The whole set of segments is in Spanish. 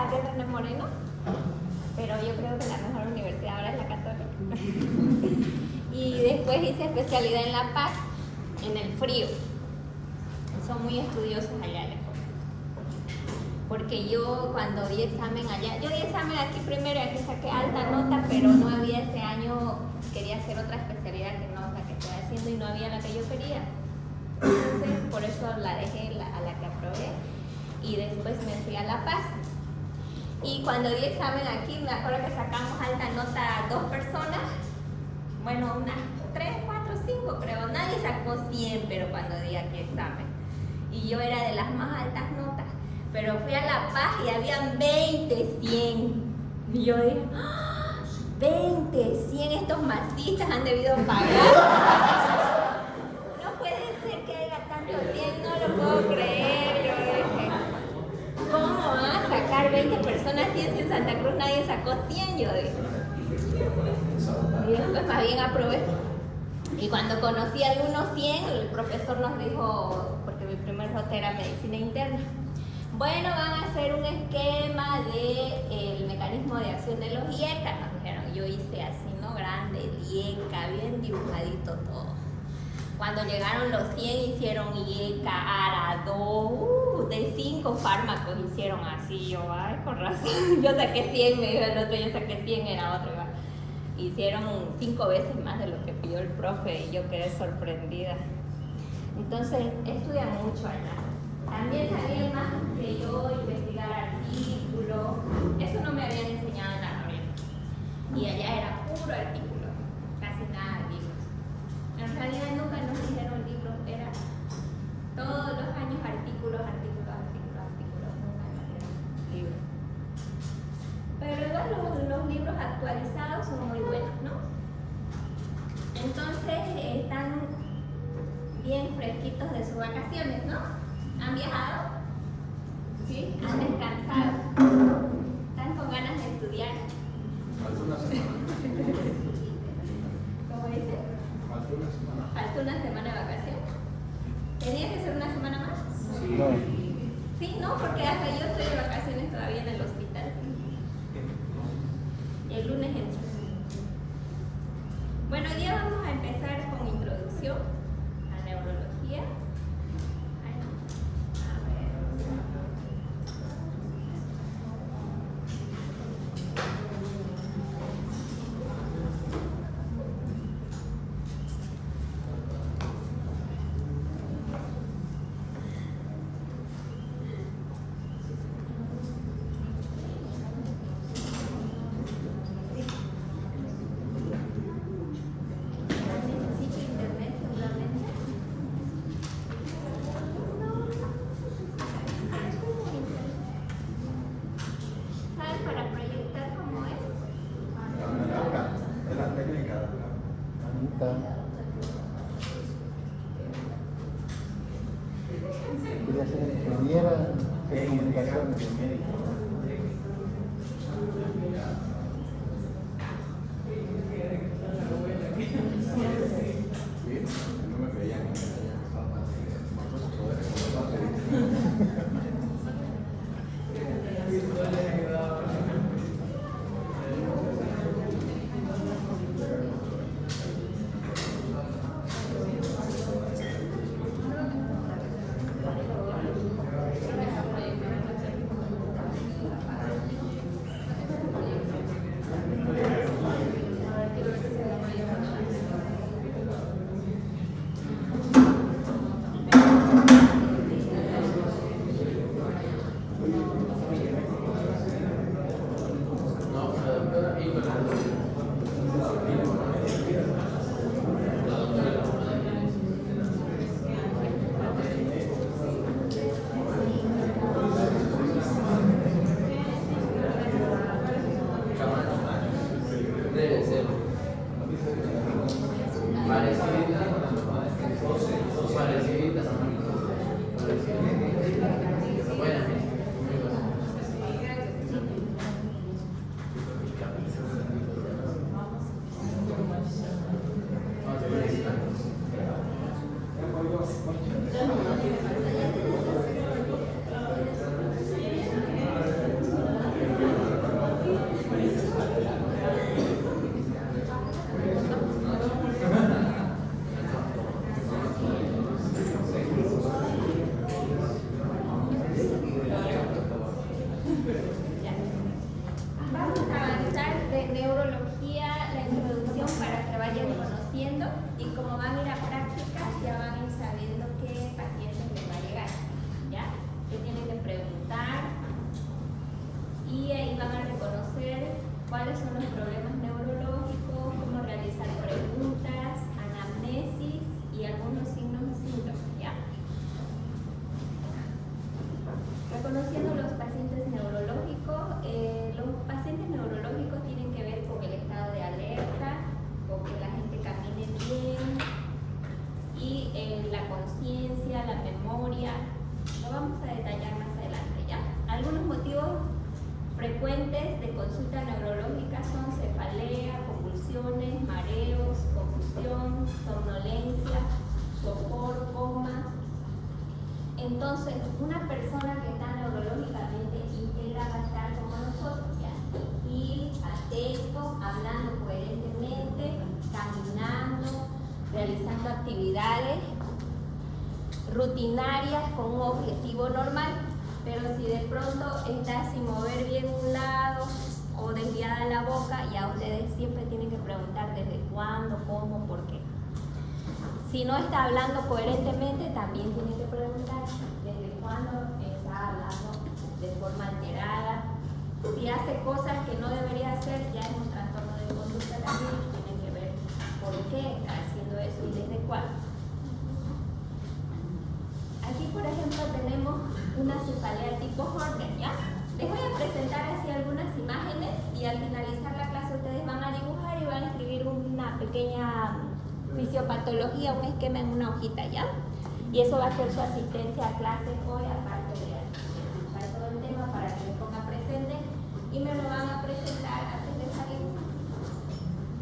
la René Moreno, pero yo creo que la mejor universidad ahora es la Católica. Y después hice especialidad en La Paz, en el frío. Son muy estudiosos allá, porque yo cuando di examen allá, yo di examen aquí primero y aquí saqué alta nota, pero no había ese año, quería hacer otra especialidad que no, la que estoy haciendo, y no había la que yo quería. Entonces, por eso la dejé a la que aprobé, y después me fui a La Paz. Y cuando di examen aquí, me acuerdo que sacamos alta nota 2 personas, bueno, unas 3, 4, 5 creo, nadie sacó 100, pero cuando di aquí examen. Y yo era de las más altas notas, pero fui a La Paz y habían 20, 100. Y yo dije, ¡ah! 20, 100, estos masistas han debido pagar. No puede ser que haya tanto 100, no lo puedo creer. Yo dije, ¿cómo van a sacar 20 personas 100 si en Santa Cruz nadie sacó 100? Yo dije. Y después más bien aprobé. Y cuando conocí a algunos 100, el profesor nos dijo, porque mi primer lote era medicina interna, bueno, van a hacer un esquema del mecanismo de acción de los IECA. Nos dijeron, yo hice así, ¿no? Grande, el IECA, bien dibujadito todo. Cuando llegaron los 100 hicieron IECA, ARA2, de 5 fármacos hicieron así. Yo, ay, con razón, yo saqué 100, me dijo el otro, yo saqué 100, era otro. Hicieron 5 veces más de lo que pidió el profe y yo quedé sorprendida. Entonces, estudian mucho allá. También sabían más que yo, investigar artículos. Eso no me habían enseñado en la Gabriela. Y allá era puro artículo, casi nada de libros. En realidad nunca nos dijeron libros, era todos los años artículos, nunca nos dieron libros. Pero igual los libros actualizados son muy buenos, ¿no? Entonces están bien fresquitos de sus vacaciones, ¿no? ¿Han viajado? ¿Sí? ¿Han descansado? ¿Están con ganas de estudiar? Falta una semana. ¿Cómo dice? Falta una semana. ¿Falta una semana de vacación? ¿Tenía que ser una semana más? Sí. No. Sí, no, porque hasta yo estoy de vacaciones todavía en el hospital. El lunes entro. Bueno, hoy día vamos a empezar con introducción a neurología. A ver. Necesito internet seguramente. ¿Sabes para proyectar cómo es? Es la técnica. Anita. Quería ser ingeniera de comunicaciones. No me creían. neurología, la introducción para que vayan conociendo y como van a ir a prácticas ya van a ir sabiendo qué pacientes les va a llegar, ¿ya? Que tienen que preguntar y ahí van a reconocer cuáles son los problemas neurológicos, cómo realizar preguntas, anamnesis y algunos signos y síntomas, ¿ya? Reconociendo los pacientes neurológicos, los pacientes neurológicos tienen que ver con el estado de alerta, con que la gente camine bien y la conciencia, la memoria. Lo vamos a detallar más adelante, ¿ya? Algunos motivos frecuentes de consulta neurológica son cefalea, convulsiones, mareos, confusión, somnolencia, sopor, coma. Entonces, una persona que está neurológicamente íntegra va a estar como nosotros, ¿ya? Y atento, hablando coherentemente, caminando, realizando actividades rutinarias con un objetivo normal. Pero si de pronto está sin mover bien un lado o desviada la boca, ya ustedes siempre tienen que preguntar desde cuándo, cómo, por qué. Si no está hablando coherentemente, también tienen que preguntar desde cuándo está hablando de forma alterada. Si hace cosas que no debería hacer, ya es un trastorno de conducta también, tienen que ver por qué está haciendo eso y desde cuándo. Aquí, por ejemplo, tenemos una cefalea tipo Horner, ¿ya? Les voy a presentar así algunas imágenes y al finalizar la clase ustedes van a dibujar y van a escribir una pequeña fisiopatología, un esquema en una hojita, ¿ya? Y eso va a ser su asistencia a clase hoy, aparte de escuchar todo el tema para que les ponga presente y me lo van a presentar antes de salir,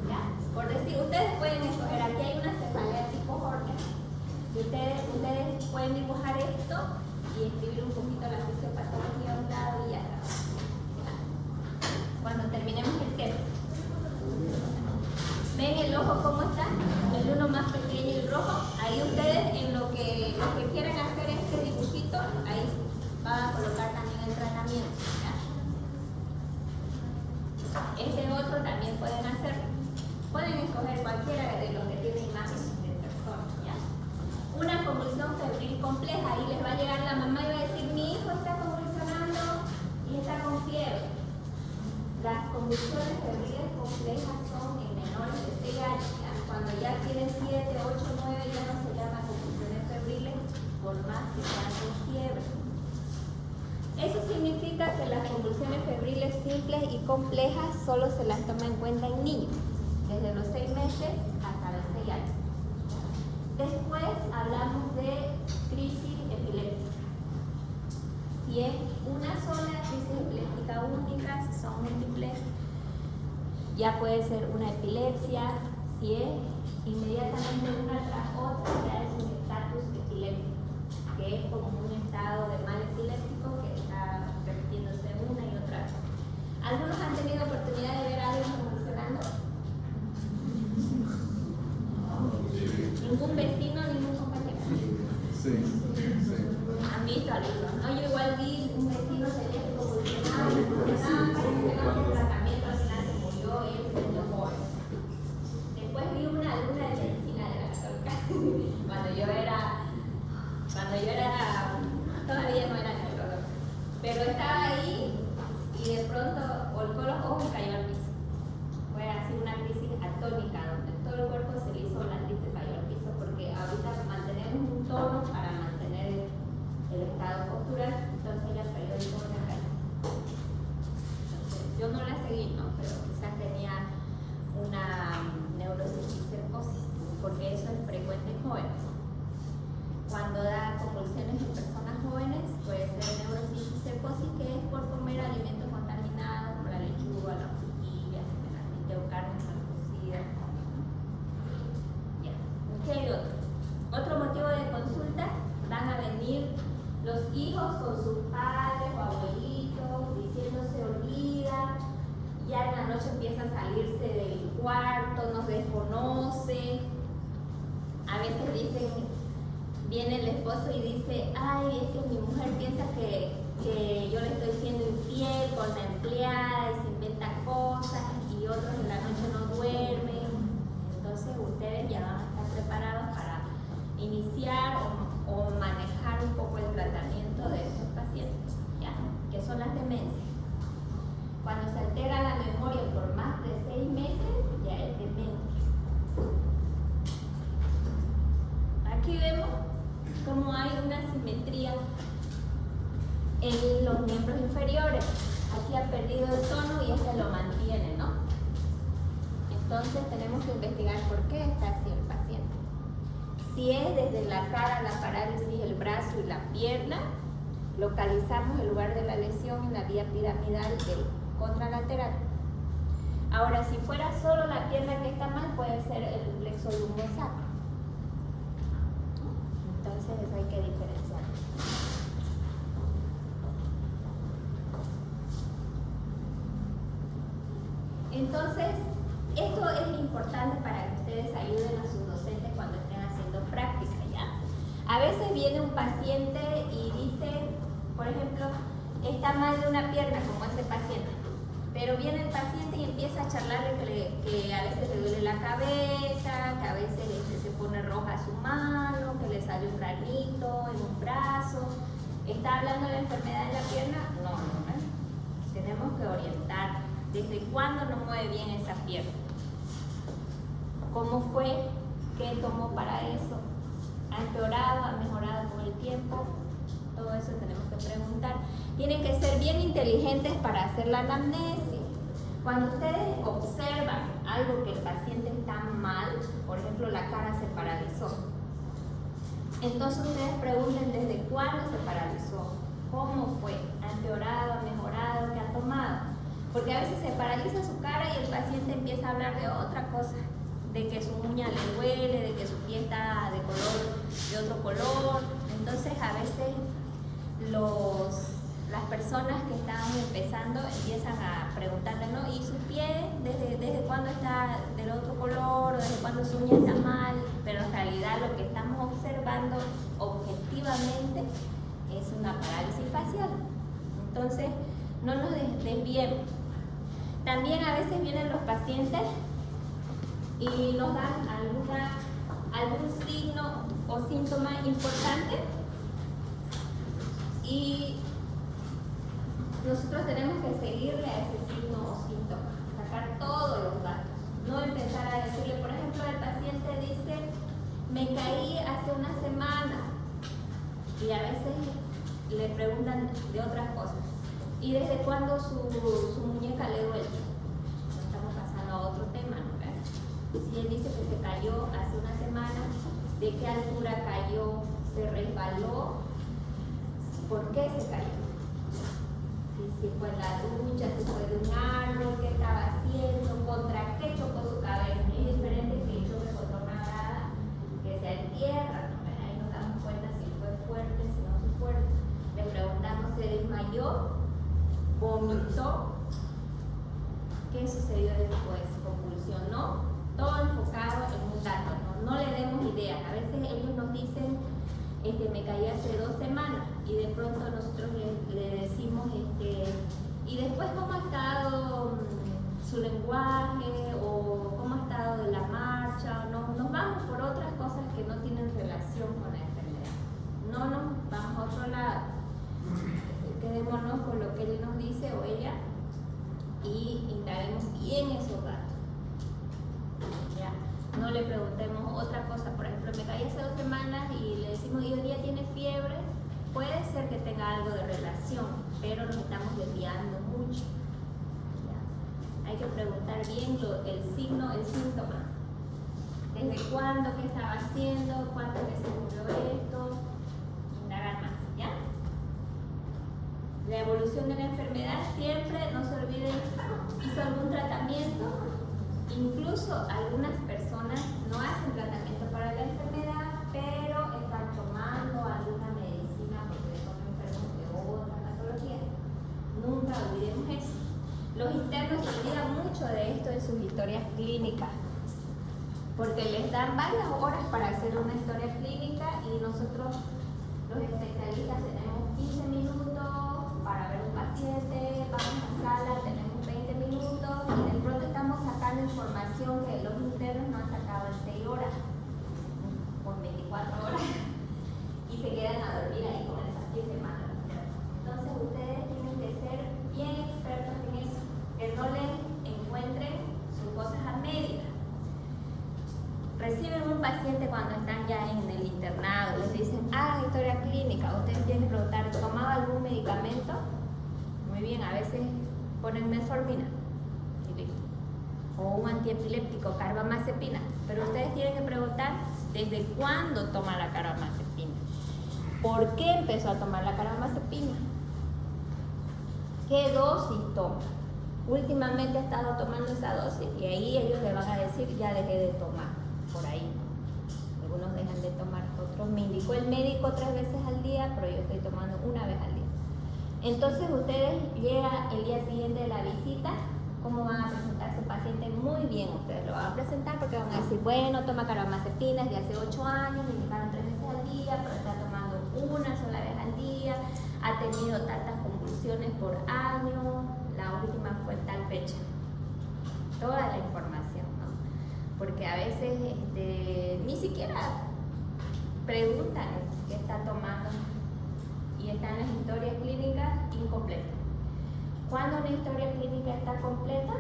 ¿ya? Por decir, ustedes pueden escoger, aquí hay una cefalea tipo Horner. Si ustedes pueden dibujar esto y escribir un poquito la fisiopatología a un lado y ya está. Cuando terminemos el tema. ¿Ven el ojo cómo está? El uno más pequeño y rojo. Ahí ustedes en lo que quieran hacer este dibujito, ahí van a colocar también el tratamiento, ¿ya? Este otro también pueden hacerlo. Pueden escoger cualquiera de los que tienen imágenes de personas, ¿ya? Una convulsión febril compleja, ahí les va a llegar la mamá y va a decir, mi hijo está convulsionando y está con fiebre. Las convulsiones febriles complejas son en menores de 6 años, ¿ya? Cuando ya tienen 7, 8, 9 ya no se llaman convulsiones febriles, por más que sean con fiebre. Eso significa que las convulsiones febriles simples y complejas solo se las toma en cuenta en niños, desde los 6 meses hasta los 6 años. Después hablamos de crisis epiléptica. Si es una sola crisis epiléptica única, si son múltiples, ya puede ser una epilepsia. Si es inmediatamente una tras otra, ya es un estatus epiléptico, que es como un estado de mal epiléptico que está repitiéndose una y otra vez. ¿Algunos han tenido oportunidad de ver a alguien convulsionando? ¿Ningún vecino, ningún compañero? Sí, sí. ¿Han visto algunos? ¿No? Yo igual vi un vecino que convulsionaba, parece que no tuvo tratamiento, al final se murió y él se dio joven. Después vi una alumna de medicina de la Católica, cuando yo era, todavía no era neuróloga, pero estaba ahí y de pronto volcó los ojos y cayó al piso. Fue así una crisis atónica, donde todo el cuerpo se le hizo la crisis y cayó al piso, porque ahorita mantenemos un tono para mantener el estado postural, entonces ella perdió el tono acá. Entonces, yo no la seguí, ¿no? Pero quizás tenía una neuropsicosis, porque eso es frecuente en jóvenes. Cuando da convulsiones en personas jóvenes, puede ser neuropsicosis, que es por comer alimentos contaminados, como la lechuga, la frutilla, generalmente, o carnes mal cocidas. Ya. ¿Qué hay otro? Otro motivo de consulta, van a venir los hijos con sus padres o abuelitos, diciendo se olvida, ya en la noche empieza a salirse del cuarto, nos desconoce. A veces dicen, viene el esposo y dice, ay, es que mi mujer piensa que yo le estoy siendo infiel con la empleada y se inventa cosas, y otro son las demencias. Cuando se altera la memoria por más de 6 meses, ya es demencia. Aquí vemos cómo hay una simetría en los miembros inferiores. Aquí ha perdido el tono y este lo mantiene, ¿no? Entonces tenemos que investigar por qué está así el paciente. Si es desde la cara, la parálisis, el brazo y la pierna, localizamos el lugar de la lesión en la vía piramidal del contralateral. Ahora, si fuera solo la pierna que está mal, puede ser el plexo lumbosacro. Entonces eso hay que diferenciar. Entonces, esto es importante para que ustedes ayuden a sus docentes cuando estén haciendo práctica, ¿ya? A veces viene un paciente y dice, por ejemplo, está mal de una pierna, como este paciente, pero viene el paciente y empieza a charlarle que a veces le duele la cabeza, que a veces se pone roja su mano, que le sale un granito en un brazo. ¿Está hablando de la enfermedad en la pierna? No, ¿eh? Tenemos que orientar. ¿Desde cuándo no mueve bien esa pierna? ¿Cómo fue? ¿Qué tomó para eso? ¿Ha empeorado? ¿Ha mejorado con el tiempo? Todo eso tenemos que preguntar. Tienen que ser bien inteligentes para hacer la anamnesis. Cuando ustedes observan algo que el paciente está mal, por ejemplo, la cara se paralizó, entonces ustedes pregunten desde cuándo se paralizó, cómo fue, ha empeorado, ha mejorado, qué ha tomado. Porque a veces se paraliza su cara y el paciente empieza a hablar de otra cosa, de que su uña le duele, de que su piel está de otro color. Entonces a veces las personas que están empezando empiezan a preguntarle, ¿no? ¿Y su piel desde cuándo está del otro color o desde cuándo su uña está mal? Pero en realidad lo que estamos observando objetivamente es una parálisis facial. Entonces no nos desviemos. También a veces vienen los pacientes y nos dan algún signo o síntoma importante y nosotros tenemos que seguirle a ese signo o síntoma, sacar todos los datos, no empezar a decirle, por ejemplo, el paciente dice, me caí hace una semana y a veces le preguntan de otras cosas. ¿Y desde cuándo su muñeca le duele? Estamos pasando a otro tema, ¿no? Si él dice que se cayó hace una semana, ¿de qué altura cayó? ¿Se resbaló? ¿Por qué se cayó? Si fue en la ducha, si fue de un árbol, qué estaba haciendo, contra qué chocó su cabeza. Es diferente que choque contra una grada que sea en tierra, ¿no? Ahí nos damos cuenta si fue fuerte, si no fue fuerte. Le preguntamos, ¿se desmayó? ¿Vomitó? ¿Qué sucedió después? ¿Convulsionó? Todo enfocado en un dato, no le demos ideas. A veces ellos nos dicen, me caí hace 2 semanas y de pronto nosotros le decimos, y después cómo ha estado su lenguaje o cómo ha estado de la marcha. Nos vamos por otras cosas que no tienen relación con la enfermedad. No nos vamos a otro lado. Quedémonos con lo que él nos dice o ella y indaguemos bien esos datos. ¿Ya? No le preguntemos otra cosa. Por ejemplo, me caí hace 2 semanas y le decimos, y hoy día tiene fiebre. Puede ser que tenga algo de relación, pero nos estamos desviando mucho. ¿Ya? Hay que preguntar bien el signo, el síntoma. ¿Desde cuándo? ¿Qué estaba haciendo? ¿Cuántas veces ocurrió esto? Indagar más, ¿ya? La evolución de la enfermedad, siempre no se olviden, hizo algún tratamiento. Incluso algunas personas no hacen tratamiento para la enfermedad, pero están tomando alguna medicina porque son enfermos de otra patología. Nunca olvidemos eso. Los internos se olvidan mucho de esto en sus historias clínicas, porque les dan varias horas para hacer una historia clínica y nosotros, los especialistas, tenemos 15 minutos para ver un paciente, vamos a sala, tenemos 20 minutos y de pronto estamos sacando información que los internos no han sacado en 6 horas o en 24 horas y se quedan a dormir ahí con el paciente malo. Entonces ustedes tienen que ser medicamento, muy bien, a veces ponen metformina y listo. O un antiepiléptico, carbamazepina. Pero ustedes tienen que preguntar desde cuándo toma la carbamazepina. ¿Por qué empezó a tomar la carbamazepina? ¿Qué dosis toma? Últimamente he estado tomando esa dosis y ahí ellos le van a decir, ya dejé de tomar, por ahí. Algunos dejan de tomar, otros me indicó el médico 3 veces al día, pero yo estoy tomando 1 vez al día. Entonces ustedes llegan el día siguiente de la visita, ¿cómo van a presentar a su paciente? Muy bien, ustedes lo van a presentar porque van a decir, bueno, toma carbamazepina desde hace 8 años, le indicaron 3 veces al día, pero está tomando 1 sola vez al día, ha tenido tantas convulsiones por año, la última fue tal fecha. Toda la información, ¿no? Porque a veces ni siquiera preguntan qué está tomando y están las historias clínicas incompletas. ¿Cuándo una historia clínica está completa?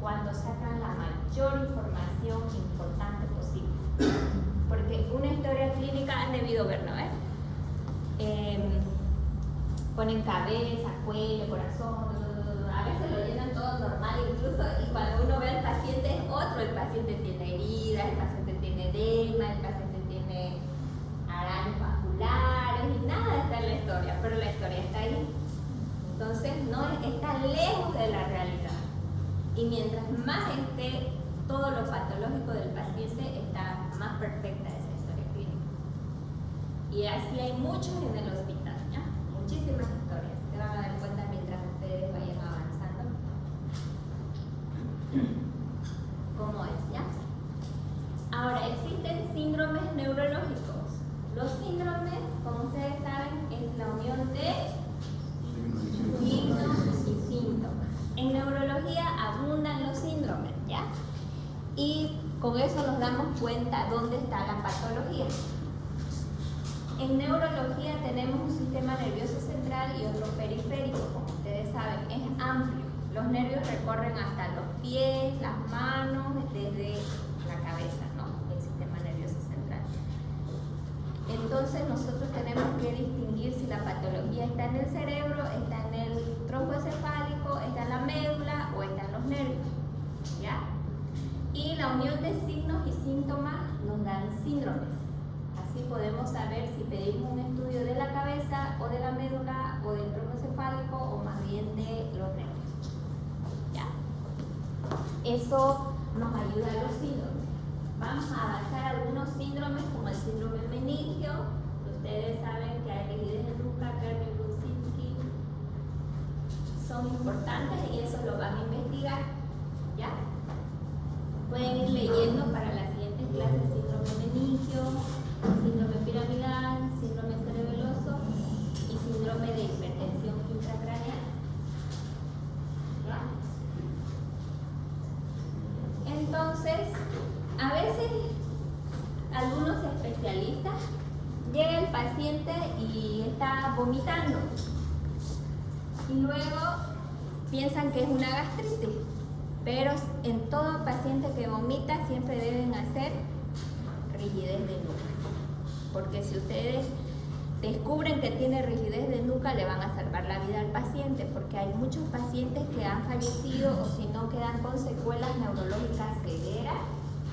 Cuando sacan la mayor información importante posible. Porque una historia clínica han debido ver, ¿no? Ponen cabeza, cuello, corazón, a veces lo llenan todo normal incluso, y cuando uno ve al paciente es otro, el paciente tiene heridas, el paciente tiene edema, el paciente tiene arañas vasculares y nada está en la historia, pero la historia está ahí. Entonces no está lejos de la realidad. Y mientras más esté todo lo patológico del paciente, está más perfecta esa historia clínica. Y así hay muchos en el hospital, ¿ya? Muchísimas historias. Se van a dar cuenta mientras ustedes vayan avanzando. ¿Cómo es, ya? Ahora, existen síndromes neurológicos. Los síndromes, como ustedes saben, es la unión de signos y síntomas. En neurología abundan los síndromes, ¿ya? Y con eso nos damos cuenta dónde está la patología. En neurología tenemos un sistema nervioso central y otro periférico, como ustedes saben, es amplio. Los nervios recorren hasta los pies, las manos, desde la cabeza, ¿no? El sistema nervioso central. Entonces nosotros tenemos que distinguir si la patología está en el cerebro, está en el tronco encefálico, está en la médula o está en los nervios, ¿ya? Y la unión de signos y síntomas nos dan síndromes. Así podemos saber si pedimos un estudio de la cabeza o de la médula o del tronco encefálico o más bien de los nervios, ¿ya? Eso nos ayuda a los síndromes. Vamos a avanzar algunos síndromes como el síndrome meningio. Ustedes saben que hay rigidez de nuca, Kerner-Brunzinski. Son importantes y eso lo van a investigar, ¿ya? Pueden ir leyendo para las siguientes clases síndrome meningio, síndrome piramidal, síndrome cerebeloso y síndrome de hipertensión intracraneal. ¿Ya? Entonces, a veces algunos especialistas llega el paciente y está vomitando y luego piensan que es una gastritis, pero en todo paciente que vomita siempre deben hacer rigidez de nuca, porque si ustedes descubren que tiene rigidez de nuca le van a salvar la vida al paciente, porque hay muchos pacientes que han fallecido o si no quedan con secuelas neurológicas severas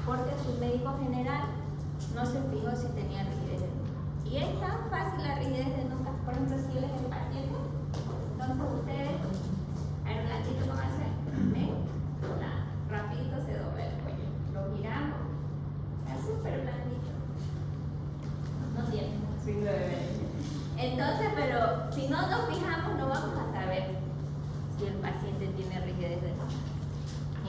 porque su médico general no se fijó si tenía rigidez de nuca. Y es tan fácil la rigidez de nuca, por ejemplo, si él es el paciente, entonces ustedes, a ver, ratito lo van a hacer, ¿ven? Rapidito se dobla el cuello, lo giramos, es súper blandito, no tiene signo de bebé. Entonces, pero si no nos fijamos no vamos a saber si el paciente tiene rigidez de nuca.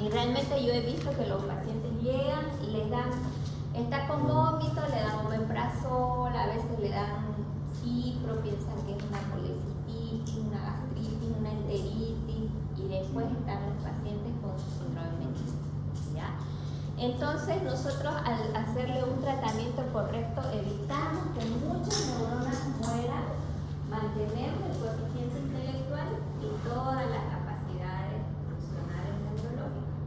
Y realmente yo he visto que los pacientes llegan y les dan, está con vómito, le dan omeprazol, a veces le dan cipro, piensan que es una colecistitis, una gastritis, una enteritis, y después están los pacientes con síndrome meningio, ¿ya? Entonces nosotros al hacerle un tratamiento correcto evitamos que muchas neuronas mueran, mantenemos el coeficiente intelectual y todas las capacidades funcionales neurológicas.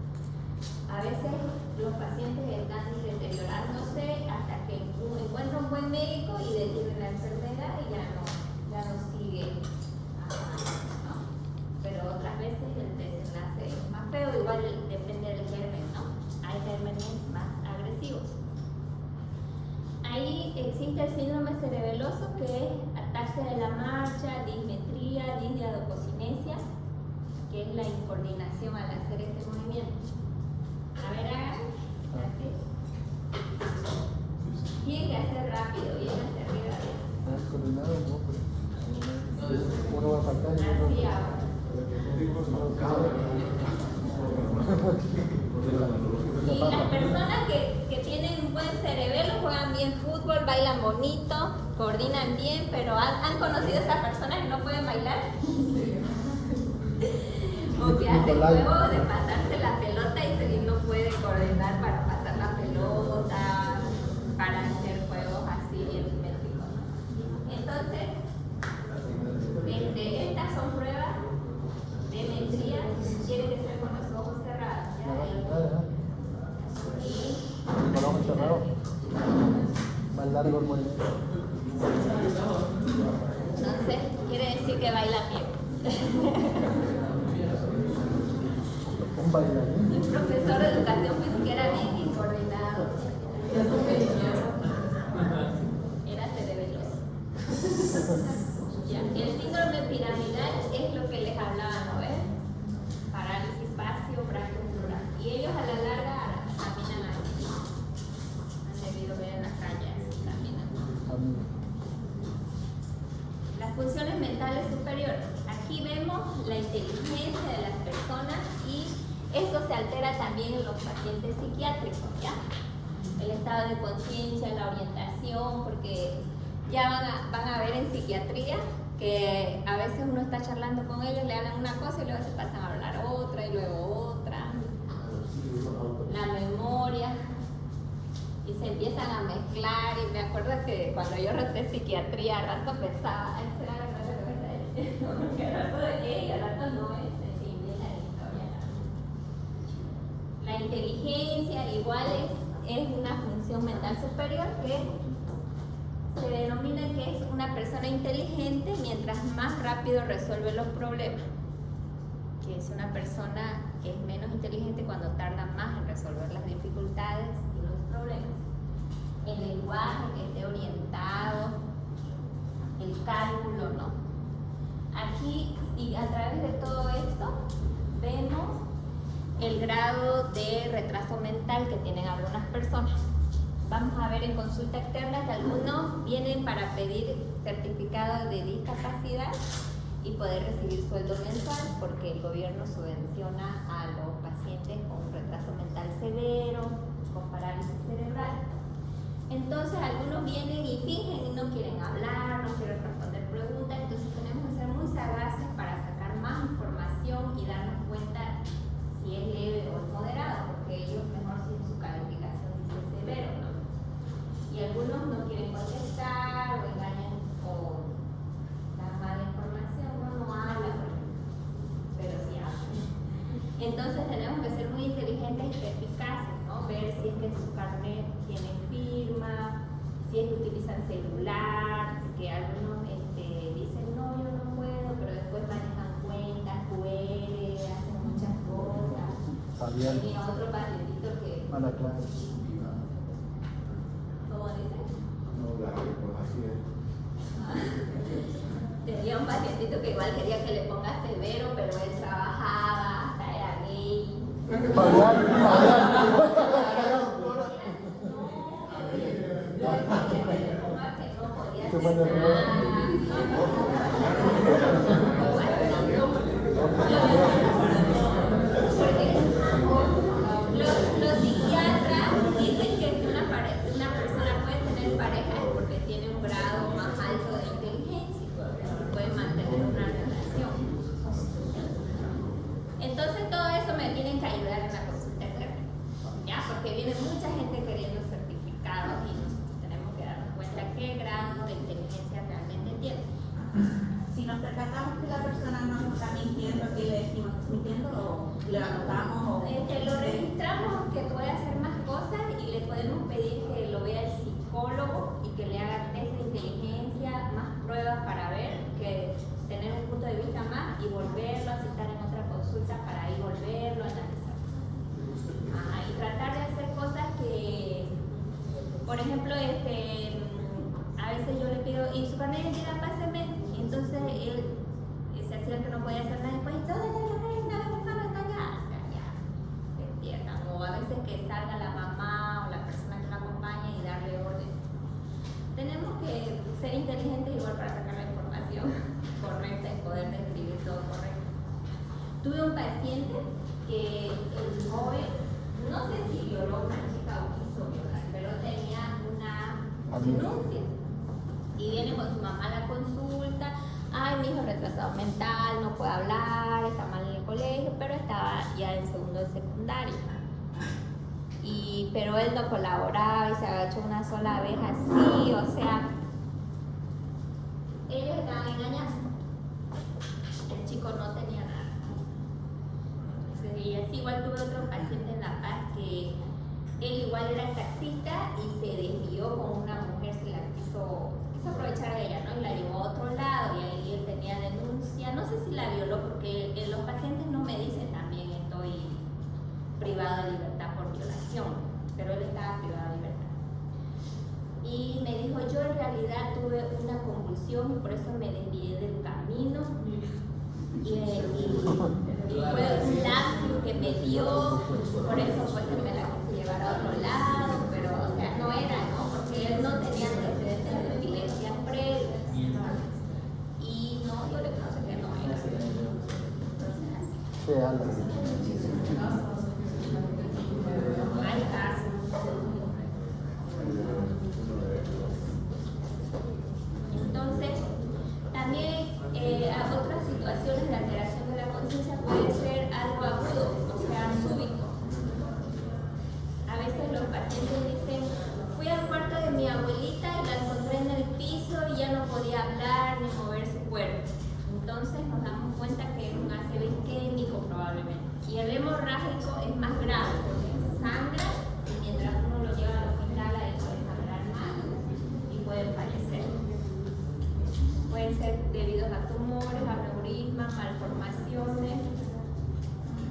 A veces los pacientes están deteriorándose hasta que encuentran un buen médico y detienen la enfermedad y ya no sigue no va a faltar. Así ahora. Y las personas que tienen un buen cerebelo juegan bien fútbol, bailan bonito, coordinan bien, pero ¿han conocido a esas personas que no pueden bailar? O que hacen juego de pasarse la pelota y no puede coordinar para pasar la pelota, para hacer juegos así bien métricos, ¿no? Entonces, estas son pruebas de metría, tienen que ser con los ojos cerrados. ¿Ya? Con los ojos cerrados. Más largo el movimiento. Entonces, quiere decir que baila bien. Un bailarín. Mi profesor de educación física era bien incoordinado. Era cerebeloso. Ya. El síndrome piramidal es lo que les hablaba, ¿no ves? Parálisis facio-brachioplural. Y ellos a la larga caminan así. Han debido ver en las calles, caminan. Las funciones mentales superiores. Aquí vemos la inteligencia de las personas y esto se altera también en los pacientes psiquiátricos, ¿ya? El estado de conciencia, la orientación, porque ya van a ver en psiquiatría que a veces uno está charlando con ellos, le hablan una cosa y luego se pasan a hablar otra y luego otra. La memoria. Y se empiezan a mezclar y me acuerdo que cuando yo roté psiquiatría a rato pensaba, ay, será la cosa que me está porque a rato de ella, a rato no es la historia. La inteligencia igual es una función mental superior que se denomina que es una persona inteligente mientras más rápido resuelve los problemas. Que es una persona que es menos inteligente cuando tarda más en resolver las dificultades y los problemas. El lenguaje que esté orientado, el cálculo, ¿no? Aquí, y a través de todo esto, vemos el grado de retraso mental que tienen algunas personas. Vamos a ver en consulta externa que algunos vienen para pedir certificado de discapacidad y poder recibir sueldo mensual porque el gobierno subvenciona a los pacientes con retraso mental severo, con parálisis cerebral. Entonces algunos vienen y fingen y no quieren hablar, no quieren responder preguntas, entonces tenemos que ser muy sagaces para sacar más información y darnos cuenta si es leve o es moderado, porque ellos mejor si su calificación dice severo, ¿no? Y algunos no quieren contestar o engañan o dan mala información, no habla, pero sí habla. Entonces tenemos que ser muy inteligentes y eficaces, ¿no? Ver si es que su carnet tiene firma, si es que utilizan celular, que algunos dicen no, yo no puedo, pero después manejan cuentas, QR, hacen muchas cosas. Tenía otro pacientito que... Mala clase. ¿Cómo dice? No, pues así es. Tenía un pacientito que igual quería que le ponga severo, pero él trabajaba, hasta era gay. Los psiquiatras dicen que si una persona puede tener pareja es porque tiene un grado más alto de inteligencia, puede mantener una relación. Entonces todo eso me tienen que ayudar en la consulta externa, ¿ya? Porque viene mucha gente queriendo certificados y nosotros tenemos que darnos cuenta qué grado de inteligencia realmente tiene. Si nos percatamos que la persona no está mintiendo, ¿qué le decimos? ¿Estás mintiendo o le anotamos? Lo registramos que puede hacer más cosas y le podemos pedir que lo vea el psicólogo y que le haga test de inteligencia, más pruebas para ver, que tener un punto de vista más y volverlo a citar en otra consulta para ahí volverlo a analizar. Y tratar de hacer cosas que, por ejemplo, a veces yo le pido, y su carnet de identidad páseme, y entonces él se hacía que no podía hacer nada después, y todo está ya, despiertan. O a veces que salga la mamá o la persona que la acompaña y darle orden. Tenemos que ser inteligentes igual para sacar la información correcta y poder Tuve un paciente que el joven, no sé si violó a una chica o quiso violar, pero tenía una denuncia. Y viene con su mamá a la consulta. Ay, mi hijo retrasado mental, no puede hablar, está mal en el colegio, pero estaba ya en segundo de secundaria. Pero él no colaboraba y se agachó una sola vez así, o sea, ellos estaban engañando. El chico no tenía nada. Y así igual tuve otro paciente en La Paz que él igual era taxista y se desvió con una mujer, se la quiso aprovechar de ella, ¿no? Y la llevó a otro lado y ahí él tenía denuncia. No sé si la violó porque los pacientes no me dicen también estoy privado de libertad por violación, pero él estaba privado de libertad. Y me dijo, yo en realidad tuve una convulsión y por eso me desvié del camino. Y fue un lapsus que me dio, por eso fue que me la quise llevar a otro lado, pero o sea, no era, ¿no? Porque él no tenía antecedentes de epilepsia previas. Y no, yo le puse que no era. Entonces así. Sí, algo. Hay casos. Entonces, también otras situaciones de alteración de la conciencia puede ser algo agudo, o sea, súbito. A veces los pacientes dicen, fui al cuarto de mi abuelita y la encontré en el piso y ya no podía hablar ni mover su cuerpo. Entonces nos damos cuenta que es un ACV isquémico probablemente. Y el hemorrágico es más grave, porque sangra y mientras uno lo lleva al hospital ahí puede sangrar más y pueden fallecer. Pueden ser debidos a tumores, aneurismas, malformaciones.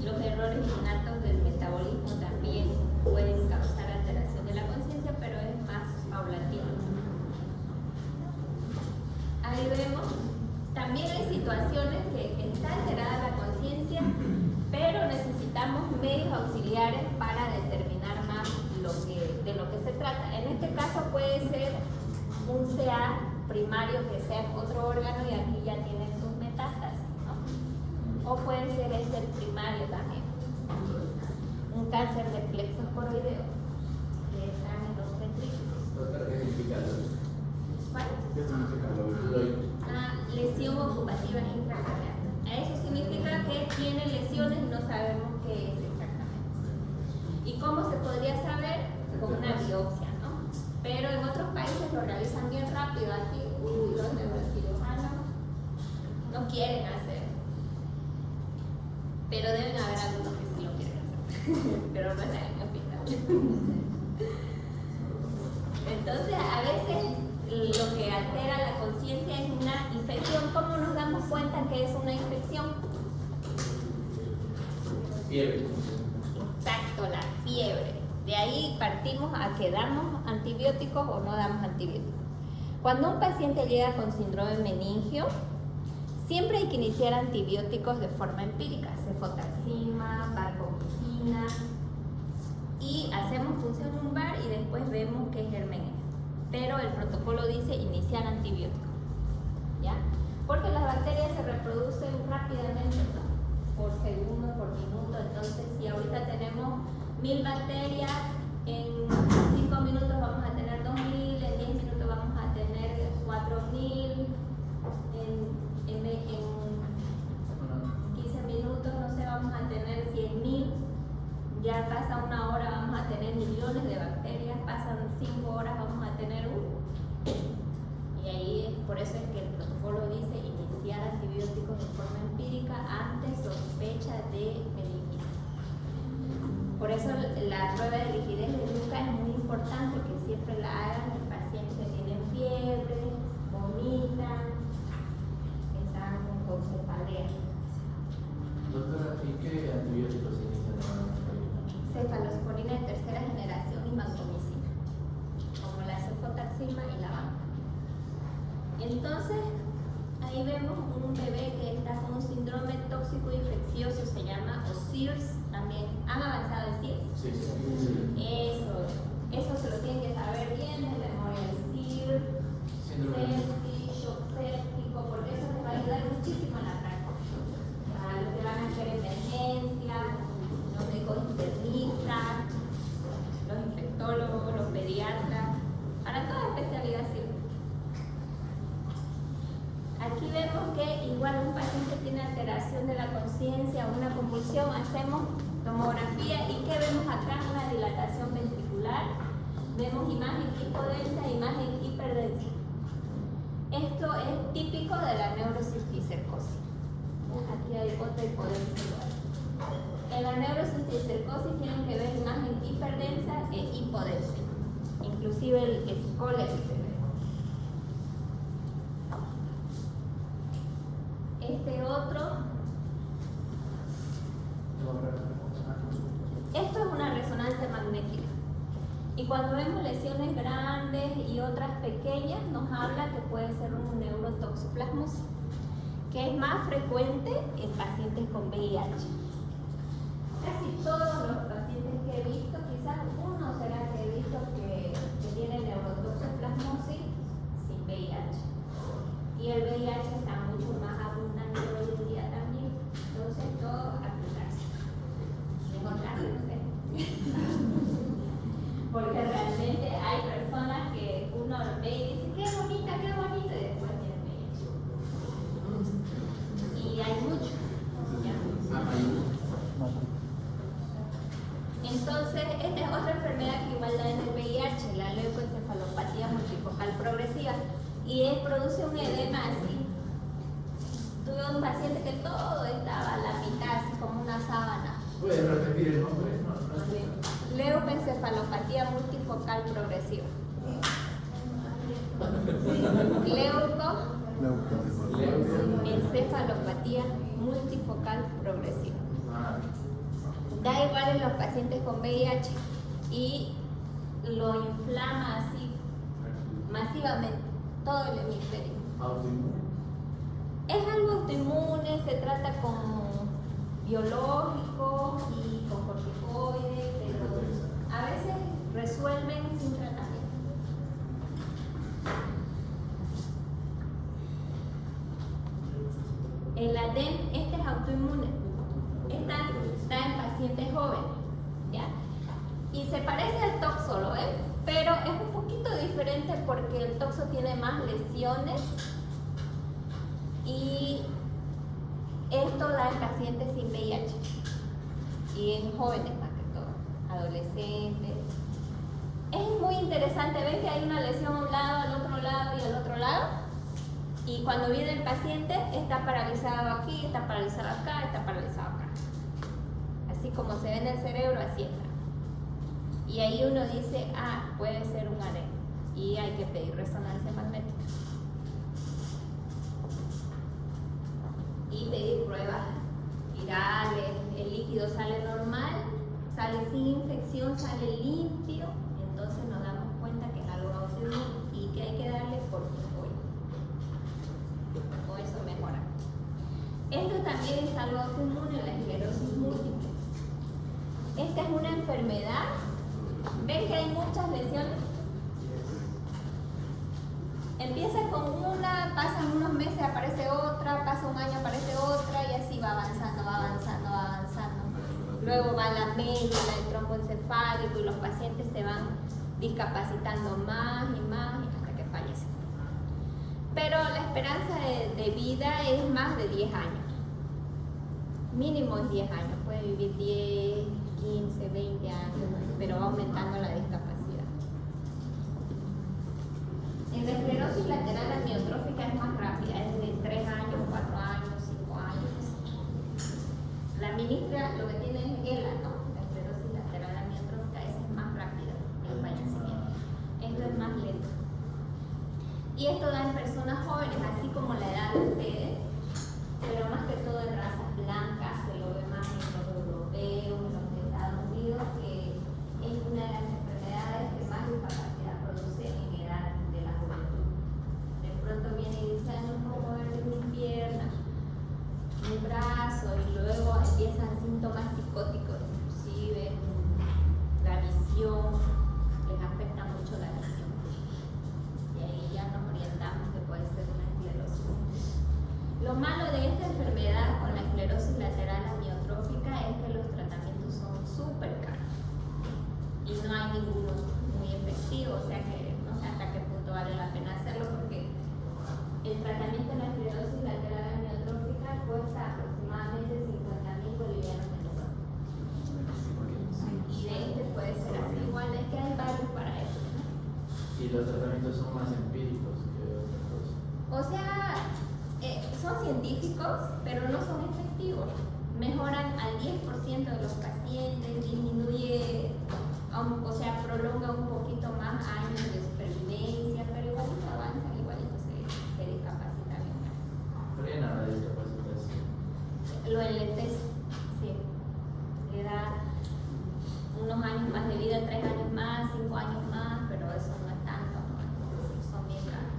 Los errores innatos del metabolismo también pueden causar alteración de la conciencia, pero es más paulatino. Ahí vemos, también hay situaciones que está alterada la conciencia, pero necesitamos medios auxiliares para determinar más de lo que se trata. En este caso puede ser un CA primario que sea en otro órgano y aquí ya tienen sus metástasis, ¿no? O puede ser el primario también. Un cáncer de plexo coroideo que está en los ventrículos. ¿Qué significa lo? ¿Cuál? ¿Qué significa lo? Lesión ocupativa intracraneal. Eso significa que tiene lesiones y no sabemos qué es exactamente. ¿Y cómo se podría saber? Con una biopsia, ¿no? Pero en otros países lo realizan bien rápido. Aquí los neurocirujanos no quieren hacer. Pero deben haber algunos que sí lo quieren hacer. Pero no está en mi hospital. Entonces, a veces lo que altera la conciencia es una infección. ¿Cómo nos damos cuenta que es una infección? Fiebre. Exacto, la fiebre. De ahí partimos a que damos antibióticos o no damos antibióticos. Cuando un paciente llega con síndrome meningio, siempre hay que iniciar antibióticos de forma empírica, cefotaxima, vancomicina, y hacemos punción lumbar y después vemos qué germen es. Pero el protocolo dice iniciar antibióticos, ¿ya? Porque las bacterias se reproducen rápidamente, ¿no? Por segundo, por minuto. Entonces, si ahorita tenemos 1000 bacterias, en 5 minutos vamos a tener 2000, en 10 minutos vamos a tener 4000, en 15 minutos, no sé, vamos a tener 100.000. Ya pasa 1 hora, vamos a tener millones de bacterias, pasan 5 horas, vamos a tener 1. Y ahí por eso es que el protocolo dice iniciar antibióticos de forma empírica ante sospecha de meningitis. Por eso la prueba de rigidez de nuca es muy importante, que siempre la hagan los pacientes que tienen fiebre, vomitan, están con cefalea. Doctora, ¿y qué antibióticos se inician normalmente? Cefalosporina de tercera generación y vancomicina, como la cefotaxima y la vanco. Entonces, ahí vemos un bebé que está con un síndrome tóxico infeccioso, se llama OSIRS también. ¿Han avanzado en CIRS? Sí. Eso se lo tienen que saber bien de memoria. El CIRS, sepsis, shock séptico, porque eso les va a ayudar muchísimo en la práctica. A los que van a hacer el alteración de la conciencia o una convulsión, hacemos tomografía y ¿qué vemos acá? Una dilatación ventricular, vemos imagen hipodensa e imagen hiperdensa. Esto es típico de la neurocisticercosis. Aquí hay otra hipodensa. En la neurocisticercosis tienen que ver imagen hiperdensa e hipodensa, inclusive el escole se ve. Este otro, esto es una resonancia magnética. Y cuando vemos lesiones grandes y otras pequeñas, nos habla que puede ser un neurotoxoplasmosis, que es más frecuente en pacientes con VIH. Casi todos los pacientes que he visto, quizás uno será que he visto que tiene neurotoxoplasmosis sin VIH. Y el VIH está mucho más abundante hoy en día también. Entonces, todo a cuidarse. Encontrarse, no sé. Porque realmente hay personas que uno ve y dice, qué bonita, y después tiene VIH. Y hay mucho. ¿Ya? Entonces, esta es otra enfermedad que igual da en el VIH, la leucoencefalopatía multifocal progresiva, y produce un edema así. Tuve un paciente que todo estaba a la mitad, así como una sábana. ¿Puedes repetir el nombre? Leucoencefalopatía multifocal progresiva. Leucoencefalopatía multifocal progresiva. Da igual en los pacientes con VIH y lo inflama así masivamente todo el hemisferio. Es algo autoinmune, se trata con biológicos y con corticoides, pero a veces resuelven sin tratamiento. El ADEM, este es autoinmune. Está en pacientes jóvenes, ¿ya? Y se parece al toxo, ¿lo ven? Pero es un poquito diferente porque el toxo tiene más lesiones y esto da en pacientes sin VIH y en jóvenes más que todo, adolescentes. Es muy interesante, ven que hay una lesión a un lado, al otro lado y al otro lado. Y cuando viene el paciente está paralizado aquí, está paralizado acá, está paralizado acá. Así como se ve en el cerebro, así está. Y ahí uno dice, puede ser un ADEM. Y hay que pedir resonancia magnética. Y pedir pruebas virales, el líquido sale normal, sale sin infección, sale limpio. Entonces nos damos cuenta que es algo autoinmune y que hay que darle corticoide. Con eso mejora. Esto también es algo autoinmune, la esclerosis múltiple. Esta es una enfermedad. ¿Ven que hay muchas lesiones? Empieza con una, pasan unos meses, aparece otra, pasa un año, aparece otra y así va avanzando, va avanzando, va avanzando. Luego va la médula, el trombo encefálico y los pacientes se van discapacitando más y hasta que fallecen. Pero la esperanza de vida es más de 10 años. Mínimo es 10 años, puede vivir 10, 15, 20 años, pero va aumentando la discapacidad. En la esclerosis lateral amiotrófica es más rápida, es de 3 años, 4 años, 5 años. La ministra lo que tiene es ELA, ¿no? La esclerosis lateral amiotrófica, esa es más rápida, el fallecimiento. Esto es más lento. Y esto da en personas jóvenes, así como la edad de ustedes, pero más que todo en razas blancas, se lo ve más en los europeos, en los de Estados Unidos, que es una de las enfermedades que más discapacidad produce en edad de la juventud. De pronto viene y dice, no puedo mover mi pierna, mi brazo, y luego empiezan síntomas psicóticos, inclusive la visión, les afecta mucho la visión. Y ahí ya nos orientamos que puede ser una esclerosis. Lo malo de esta enfermedad con la esclerosis lateral amiotrófica es que los tratamientos son súper caros y no hay ninguno muy efectivo, o sea que no sé hasta qué punto vale la pena hacerlo porque el tratamiento de la esclerosis lateral amiotrófica cuesta aproximadamente si los tratamientos son más empíricos que otra cosa. O sea, son científicos, pero no son efectivos. Mejoran al 10% de los pacientes, disminuye, o sea, prolonga un poquito más años de supervivencia, pero igualito avanzan, igualito se discapacitan. Frena la discapacitación. Lo enlentece, sí. Le da unos años más de vida, 3 años más, 5 años más, pero eso no es tanto, ¿no? Son bien raros.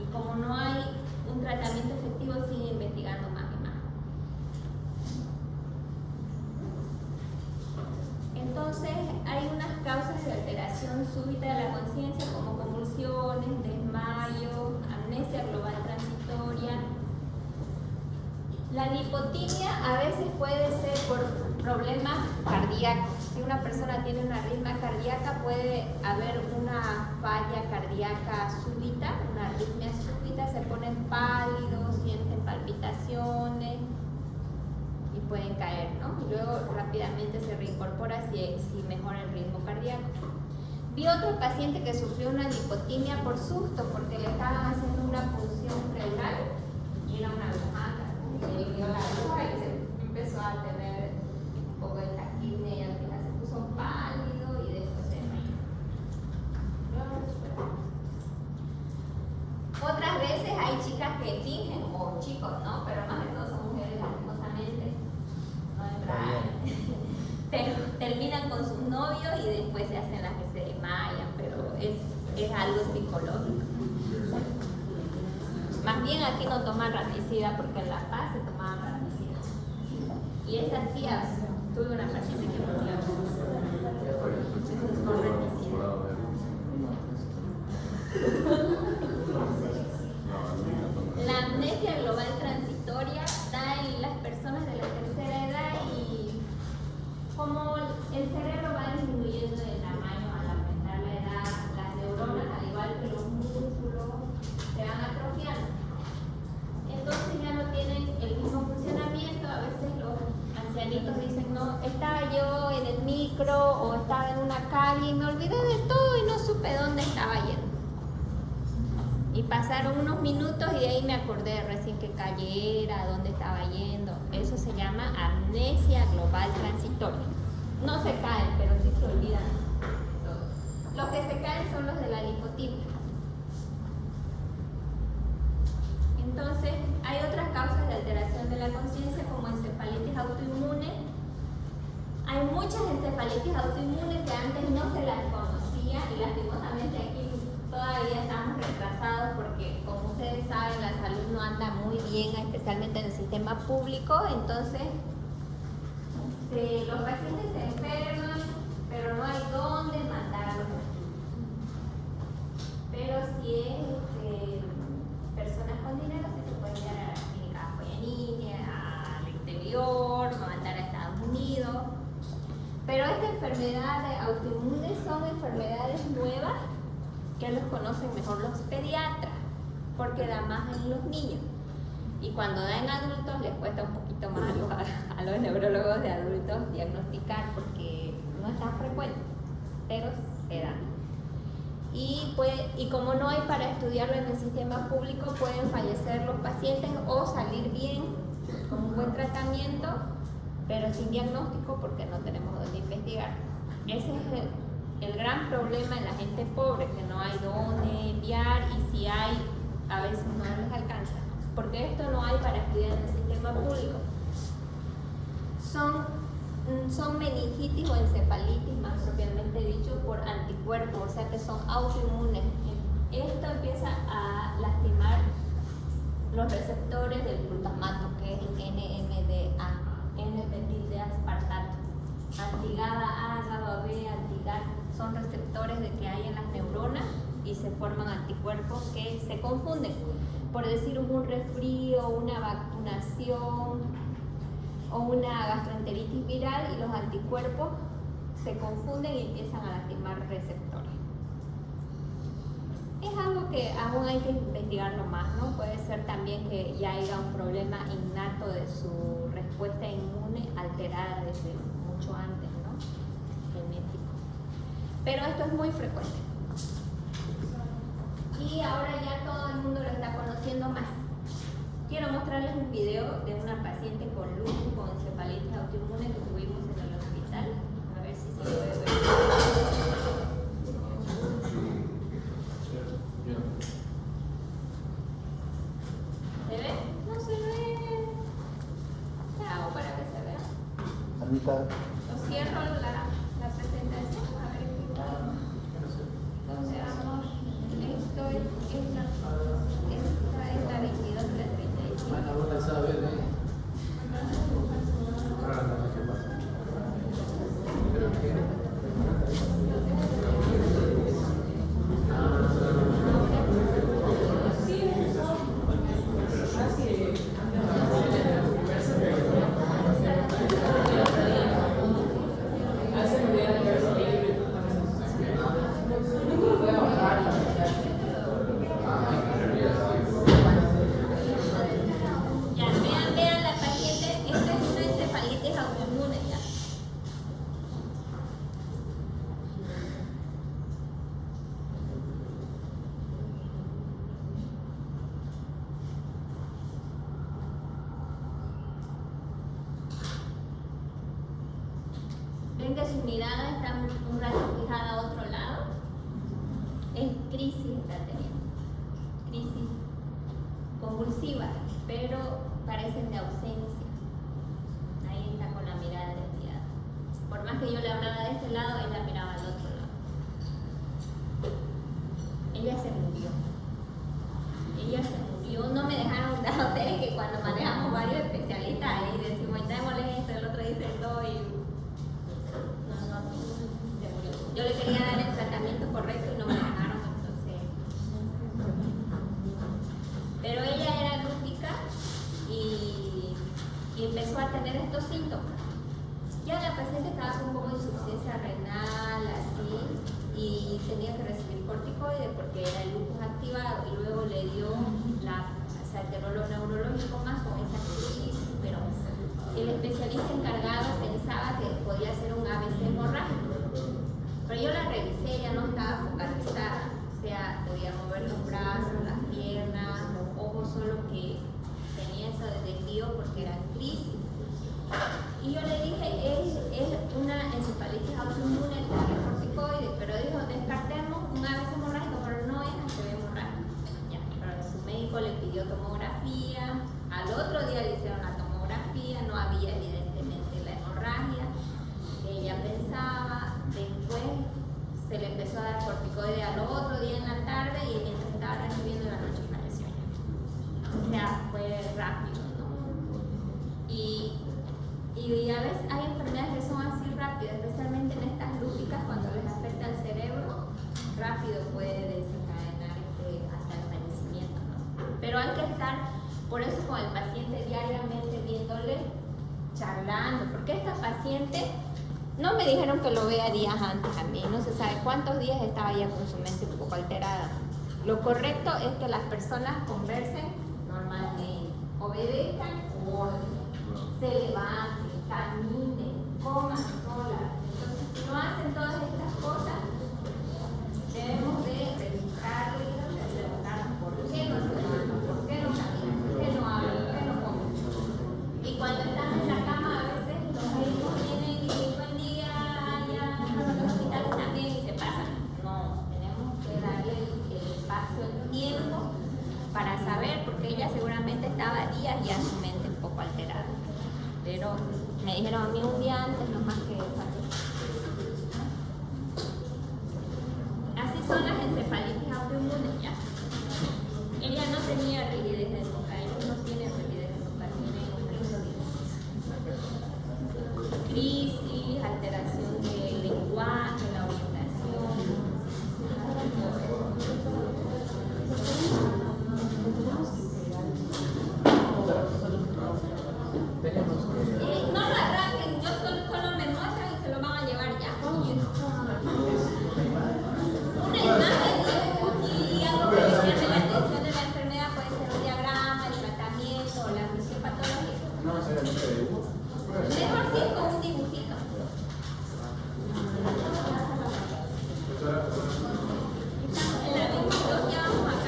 Y como no hay un tratamiento efectivo, siguen investigando más y más. Entonces, hay unas causas de alteración súbita de la conciencia como convulsiones, desmayo, amnesia global transitoria. La lipotimia a veces puede ser por problemas cardíacos. Si una persona tiene una arritmia cardíaca, puede haber una falla cardíaca súbita, una arritmia súbita, se ponen pálidos, sienten palpitaciones y pueden caer, ¿no? Y luego rápidamente se reincorpora si mejora el ritmo cardíaco. Vi otro paciente que sufrió una lipotimia por susto porque le estaban haciendo una punción pleural y era una aguja. Él vio la aguja y se empezó a tener un poco de taquipnea y al final se puso pálido y después se desmayó. Otras veces hay chicas que fingen, o chicos, ¿no? Pero más de todo son mujeres lastimosamente, no hembras, pero terminan con sus novios y después se hacen las que se desmayan, pero es algo psicológico. Más bien aquí no toman raticida porque en La Paz se tomaban raticida. Y es así, tuve una paciente que murió con raticida. La amnesia global transitoria da en las personas de la tercera edad y como el cerebro va disminuyendo de tamaño al aumentar la edad, las neuronas, al igual que los músculos, se van atrofiando. Entonces ya no tienen el mismo funcionamiento. A veces los ancianitos dicen, no, estaba yo en el micro o estaba en una calle y me olvidé de todo y no supe dónde estaba yendo. Y pasaron unos minutos y de ahí me acordé recién qué calle era, dónde estaba yendo. Eso se llama amnesia global transitoria. No se caen, pero sí se olvidan todo. Los que se caen son los de la lipotimia. Entonces, hay otras causas de alteración de la conciencia como encefalitis autoinmune. Hay muchas encefalitis autoinmunes que antes no se las conocía y lastimosamente aquí todavía estamos retrasados porque, como ustedes saben, la salud no anda muy bien, especialmente en el sistema público. Entonces, los pacientes se enferman, pero no hay dónde mandar a los pacientes. Pero si es personas con dinero, sí se puede enviar a la clínica Joyanini, al exterior, mandar a Estados Unidos. Pero esta enfermedad de autoinmune son enfermedades nuevas que los conocen mejor los pediatras, porque da más en los niños. Y cuando da en adultos les cuesta un poquito más a los neurólogos de adultos diagnosticar porque no es tan frecuente, pero se da. Y como no hay para estudiarlo en el sistema público, pueden fallecer los pacientes o salir bien con un buen tratamiento, pero sin diagnóstico porque no tenemos dónde investigar. Ese es el gran problema en la gente pobre, que no hay dónde enviar y si hay, a veces no les alcanza, porque esto no hay para estudiar en el sistema público. Son meningitis o encefalitis, más propiamente dicho, por anticuerpos, o sea que son autoinmunes. Esto empieza a lastimar los receptores del glutamato, que es el NMDA, N-metil de aspartato, anti-GABA A, GABA B, anti-GAT, son receptores de que hay en las neuronas y se forman anticuerpos que se confunden. Por decir, hubo un resfrío, una vacunación o una gastroenteritis viral y los anticuerpos se confunden y empiezan a lastimar receptores. Es algo que aún hay que investigarlo más, ¿no? Puede ser también que ya haya un problema innato de su respuesta inmune alterada desde mucho antes, ¿no? Genético. Pero esto es muy frecuente. y ahora ya todo el mundo lo está conociendo más. Quiero mostrarles un video de una paciente con lupus, con encefalitis autoinmune que tuvimos en el hospital. A ver si se puede ver. ¿Se ve? No se ve. ¿Qué hago para que se vea? Anita, Lo cierro la presentación. A ver qué tal. Veamos. Esto es la 22.335. Bueno, vos la sabes, Ahora no sé qué pasa. Creo que... Ya, vean la paciente. Esta es una encefalitis autoinmune ya. Ven que su mirada está un rato fijada a otro lado. Es crisis está teniendo. Crisis convulsiva, pero parecen de ausencia. Ahí está con la mirada desviada. Por más que yo le hablaba de este lado, ella miraba al otro lado. Ella se murió. No me dejaron dar hoteles que cuando manejamos varios especialistas ahí decimos, démosle esto, el otro dice esto y no, se murió. Yo le quería dar el tratamiento correcto y no me dejaron, entonces. Pero ella era lúpica y empezó a tener estos síntomas. Ya la paciente estaba con un poco de insuficiencia renal, así, y tenía que recibir corticoides porque era el lupus activado y luego le dio se alteró lo neurológico más con esa crisis, pero el especialista encargado pensaba que podía ser un ABC hemorrágico. Pero yo la revisé, ella no estaba focalizada, o sea, podía mover los brazos, las piernas, los ojos, solo que tenía eso de desvío porque era crisis. Y yo le dije, es una encefalitis autoinmune, el corticoide, pero dijo, descartemos un ABC hemorrágico, pero no es ACV hemorrágico. Ya, pero su médico le pidió tomografía, al otro día le hicieron la tomografía, no había evidentemente la hemorragia que ella pensaba. Después se le empezó a dar corticoide al otro día en la tarde y mientras estaba recibiendo la noche falleció ya. O sea, fue rápido, ¿no? Y a veces hay enfermedades que son así rápidas, especialmente en estas lúpicas, cuando les afecta al cerebro, rápido puede desencadenar hasta el fallecimiento, ¿no? Pero hay que estar, por eso con el paciente diariamente viéndole, charlando, porque esta paciente, no me dijeron que lo vea días antes a mí, no se sabe cuántos días estaba ya con su mente un poco alterada. Lo correcto es que las personas conversen normalmente, obedezcan orden, se levanten, caminen, coman solas. Entonces, si no hacen todas estas cosas, debemos de registrarlo y preguntarnos por qué no se levantan, por qué no caminan, por qué no hablan, por qué no comen. Y cuando están en la cama, a veces los médicos vienen y dicen, buen día, ya, los hospitales también y se pasan. No, tenemos que darle el espacio, el tiempo para saber, porque ella seguramente estaba días ya su mente un poco alterada. Pero me dijeron a mí un día antes, no más que así son las encefalitis autoinmunes ya. Ella no tenía rigidez de nuca, ellos no tienen rigidez de nuca, tienen crisis, alteración del lenguaje, la orientación. No lo arranquen, yo solo me muestran y se lo van a llevar ya. Una imagen y algo que les llame la atención de la enfermedad puede ser un diagrama, el tratamiento, la fisiopatología. Mejor sí con un dibujito. Estamos en la 22, ya vamos a ver.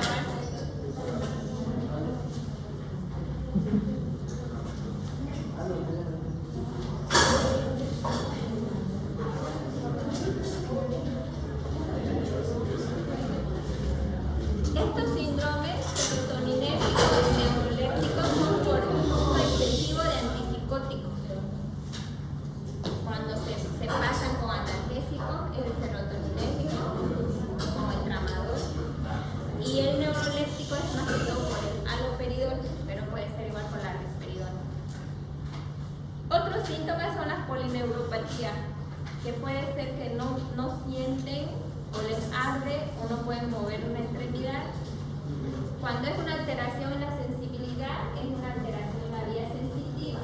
otros síntomas son las polineuropatías, que puede ser que no sienten o les arde o no pueden mover una extremidad. Cuando es una alteración en la sensibilidad, es una alteración en la vía sensitiva.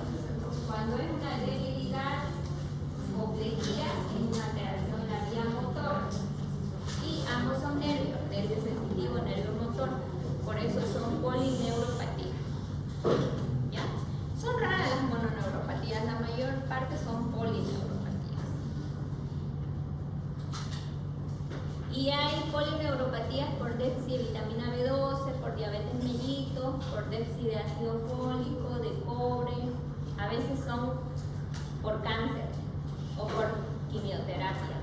Cuando es una debilidad o plejía, es una alteración en la vía motor. Y ambos son nervios, nervio sensitivo, nervio motor. Por eso son polineuropatías. ¿Ya? Son raras las mononeuropatías, la mayor parte son polineuropatías. Y hay polineuropatías por déficit de vitamina B12, por diabetes mellitus, por déficit de ácido fólico, de cobre. A veces son por cáncer o por quimioterapia.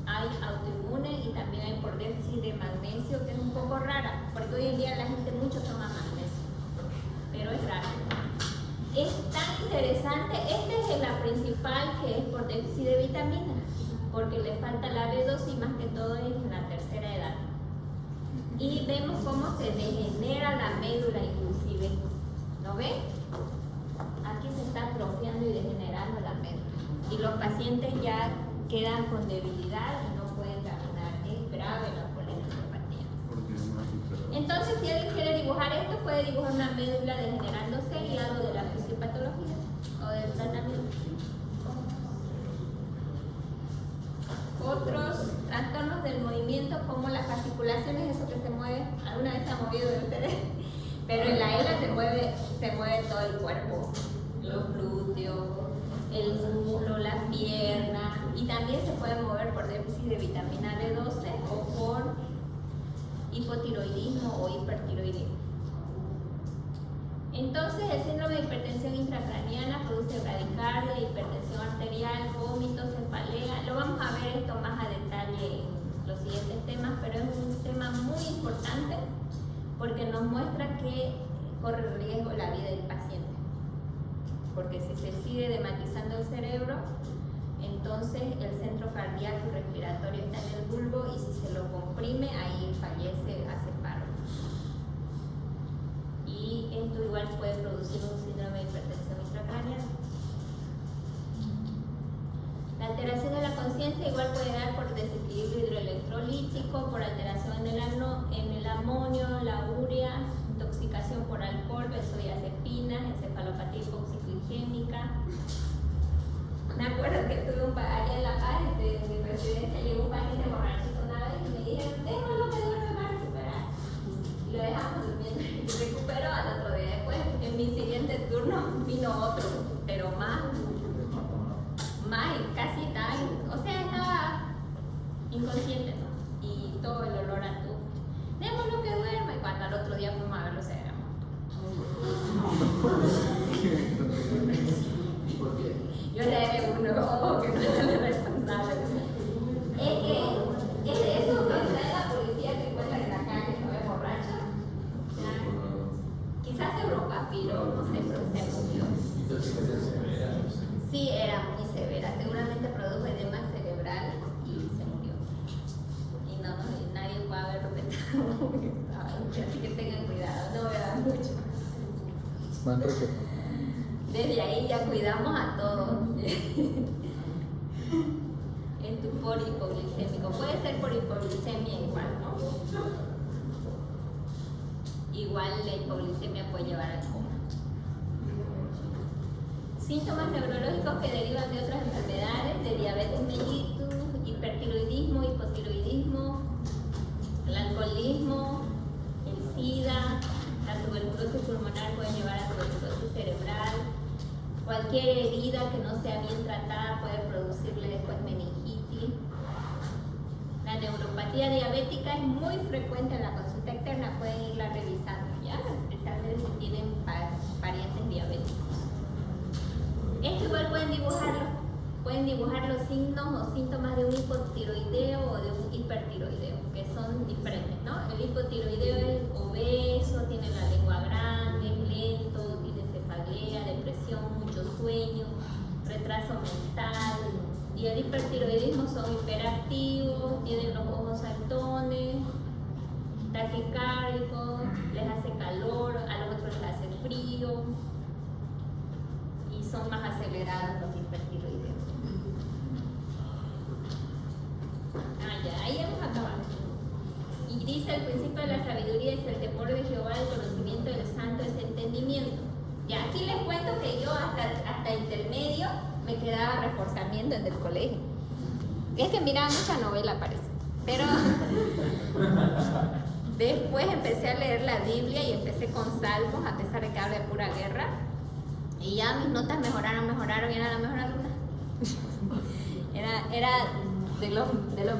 Hay autoinmune y también hay por déficit de magnesio, que es un poco rara, porque hoy en día la gente mucho toma magnesio, pero es raro. Es tan interesante, esta es la principal, que es por déficit de vitaminas, porque le falta la B2 y más que todo en la tercera edad. Y vemos cómo se degenera la médula inclusive, ¿no ven? Aquí se está atrofiando y degenerando la médula. Y los pacientes ya quedan con debilidad y no pueden caminar. Es grave la polineuropatía. Entonces, si alguien quiere dibujar esto, puede dibujar una médula degenerándose y algo de la fisiopatología o del tratamiento. Otros trastornos del movimiento, como las fasciculaciones, eso que se mueve, alguna vez se ha movido de ustedes, pero en la ELA se mueve todo el cuerpo, los glúteos, el muslo, las piernas, y también se puede mover por déficit de vitamina B12 o por hipotiroidismo o hipertiroidismo. Entonces, el síndrome de hipertensión intracraniana produce bradicardia, hipertensión arterial, vómitos, cefalea. Lo vamos a ver esto más a detalle en los siguientes temas, pero es un tema muy importante porque nos muestra que corre riesgo la vida del paciente. Porque si se sigue edematizando el cerebro, entonces el centro cardíaco y respiratorio está en el bulbo y si se lo comprime, ahí fallece, hace paro. Y esto igual puede producir un síndrome de hipertensión intracraniana. La alteración de la conciencia igual puede dar por desequilibrio hidroelectrolítico, por alteración en el amonio, la urea, intoxicación por alcohol, benzodiazepinas, encefalopatía hipóxico-isquémica. Me acuerdo que tuve allá en La Paz, de mi residencia, llegó un paciente borrachito una vez y me dijeron, déjalo que duerme para recuperar. Y lo dejamos durmiendo y recuperó al otro día. Después, en mi siguiente turno, vino otro, pero más casi estaba, o sea, estaba inconsciente, ¿no? Y todo el olor a tu. Démoslo que duerma. Y cuando al otro día fuimos a verlo, se era ¿Y por qué? yo le dejé uno que no era responsable. Es que eso que trae la policía que encuentra en la calle, no es borracho. Quizás se broncaspiró, no sé, pero se murió. Intoxicación severa. Sí, era muy severa. Seguramente produjo edema cerebral y se murió. Y nadie puede haberlo pensado. Así que tengan cuidado, no beban mucho. Manrique. Desde ahí ya cuidamos a todos. En tu por hipoglicémico. Puede ser por hipoglicemia igual, ¿no? Igual la hipoglicemia puede llevar al coma. Síntomas neurológicos que derivan de otras enfermedades, de diabetes mellitus, hipertiroidismo, hipotiroidismo, el alcoholismo, el SIDA, la tuberculosis pulmonar puede llevar a tuberculosis cerebral. Cualquier herida que no sea bien tratada puede producirle después meningitis. La neuropatía diabética es muy frecuente en la consulta externa, pueden irla revisando, ¿ya? Especialmente si tienen parientes diabéticos. Esto igual pueden dibujar los signos o síntomas de un hipotiroideo o de un hipertiroideo, que son diferentes, ¿no? El hipotiroideo es obeso, tiene la lengua grande, es lento, tiene cefalea, depresión, mucho sueño, retraso mental. Y el hipertiroidismo son hiperactivos, tienen los ojos saltones, taquicárdicos, les hace calor, a los otros les hace frío y son más acelerados los es el temor de Jehová, el conocimiento del santo es entendimiento. Y aquí les cuento que yo hasta intermedio me quedaba reforzamiento en el colegio. Es que miraba mucha novela, parece. Pero después empecé a leer la Biblia y empecé con Salmos, a pesar de que habla de pura guerra. Y ya mis notas mejoraron y era la mejor alumna.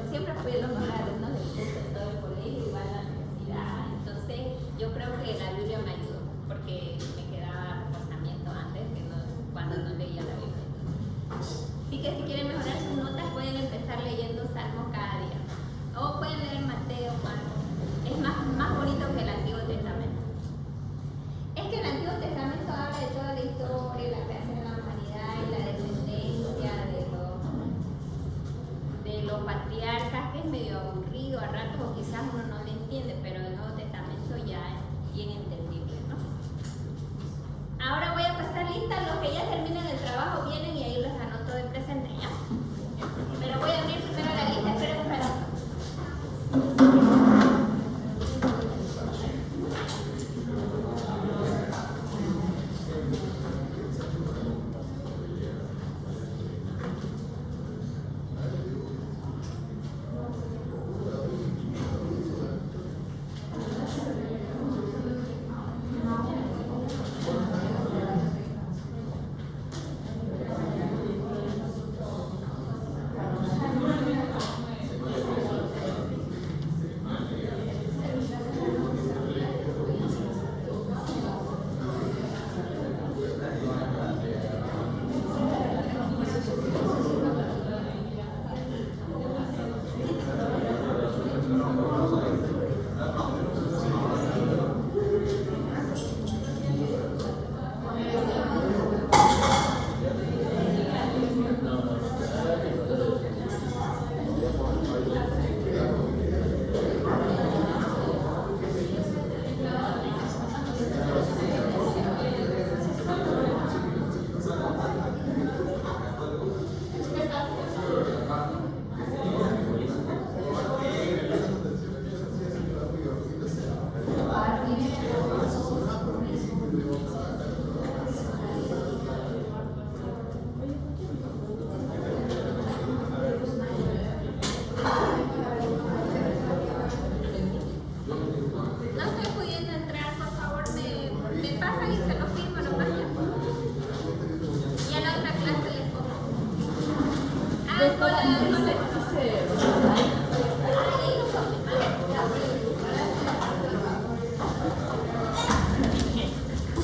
Siempre fui de los mejores alumnos del curso de todo el colegio, igual a la universidad. Entonces, yo creo que la Biblia me ayudó, porque me quedaba reforzamiento antes que cuando no leía la Biblia. Así que si quieren